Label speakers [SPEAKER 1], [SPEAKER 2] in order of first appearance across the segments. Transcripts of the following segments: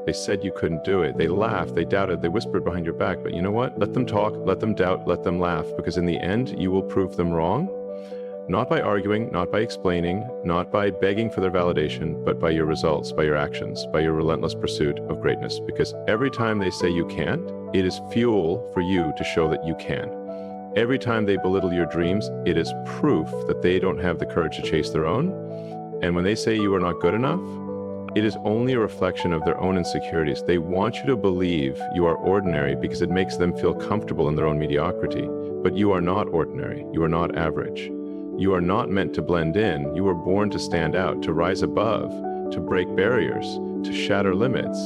[SPEAKER 1] They said you couldn't do it. They laughed, they doubted, they whispered behind your back. But you know what? Let them talk, let them doubt, let them laugh, because in the end, you will prove them wrong. Not by arguing, not by explaining, not by begging for their validation, but by your results, by your actions, by your relentless pursuit of greatness. Because every time they say you can't, it is fuel for you to show that you can. Every time they belittle your dreams, it is proof that they don't have the courage to chase their own. And when they say you are not good enough, it is only a reflection of their own insecurities. They want you to believe you are ordinary because it makes them feel comfortable in their own mediocrity. But you are not ordinary. You are not average. You are not meant to blend in. You were born to stand out, to rise above, to break barriers, to shatter limits,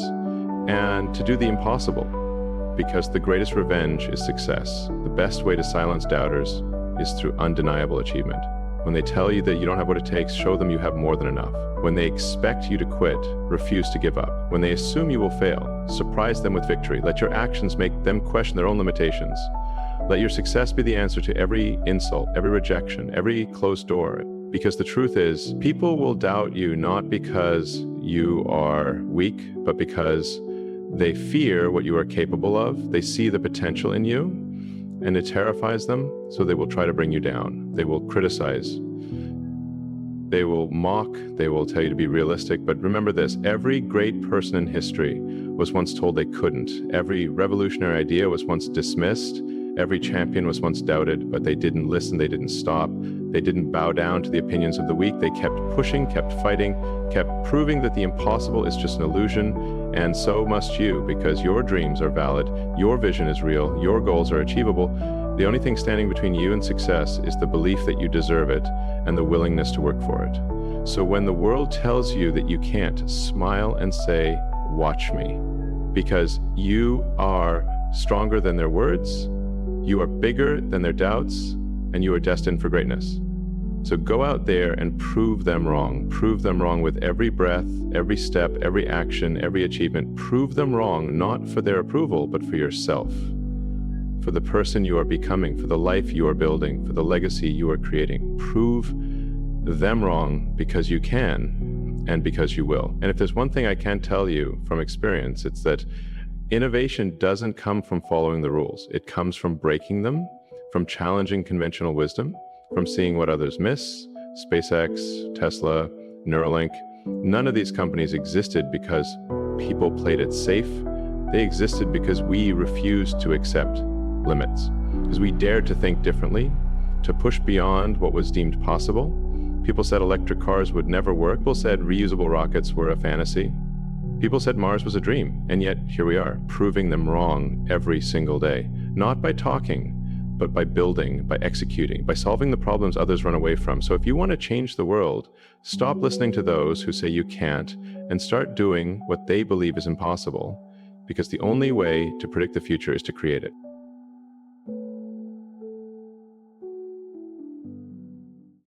[SPEAKER 1] and to do the impossible. Because the greatest revenge is success. The best way to silence doubters is through undeniable achievement. When they tell you that you don't have what it takes, show them you have more than enough. When they expect you to quit, refuse to give up. When they assume you will fail, surprise them with victory. Let your actions make them question their own limitations. Let your success be the answer to every insult, every rejection, every closed door. Because the truth is, people will doubt you not because you are weak, but because they fear what you are capable of. They see the potential in you, and it terrifies them, so they will try to bring you down. They will criticize. They will mock. They will tell you to be realistic. But remember this, every great person in history was once told they couldn't. Every revolutionary idea was once dismissed. Every champion was once doubted, but they didn't listen, they didn't stop. They didn't bow down to the opinions of the weak. They kept pushing, kept fighting, kept proving that the impossible is just an illusion. And so must you, because your dreams are valid, your vision is real, your goals are achievable. The only thing standing between you and success is the belief that you deserve it and the willingness to work for it. So when the world tells you that you can't, smile and say, watch me, because you are stronger than their words, you are bigger than their doubts, and you are destined for greatness. So go out there and prove them wrong. Prove them wrong with every breath, every step, every action, every achievement. Prove them wrong, not for their approval, but for yourself, for the person you are becoming, for the life you are building, for the legacy you are creating. Prove them wrong because you can and because you will. And if there's one thing I can tell you from experience, it's that innovation doesn't come from following the rules. It comes from breaking them, from challenging conventional wisdom, from seeing what others miss. SpaceX, Tesla, Neuralink, none of these companies existed because people played it safe. They existed because we refused to accept limits, because we dared to think differently, to push beyond what was deemed possible. People said electric cars would never work. People said reusable rockets were a fantasy. People said Mars was a dream, and yet here we are, proving them wrong every single day. Not by talking, but by building, by executing, by solving the problems others run away from. So if you want to change the world, stop listening to those who say you can't, and start doing what they believe is impossible, because the only way to predict the future is to create it.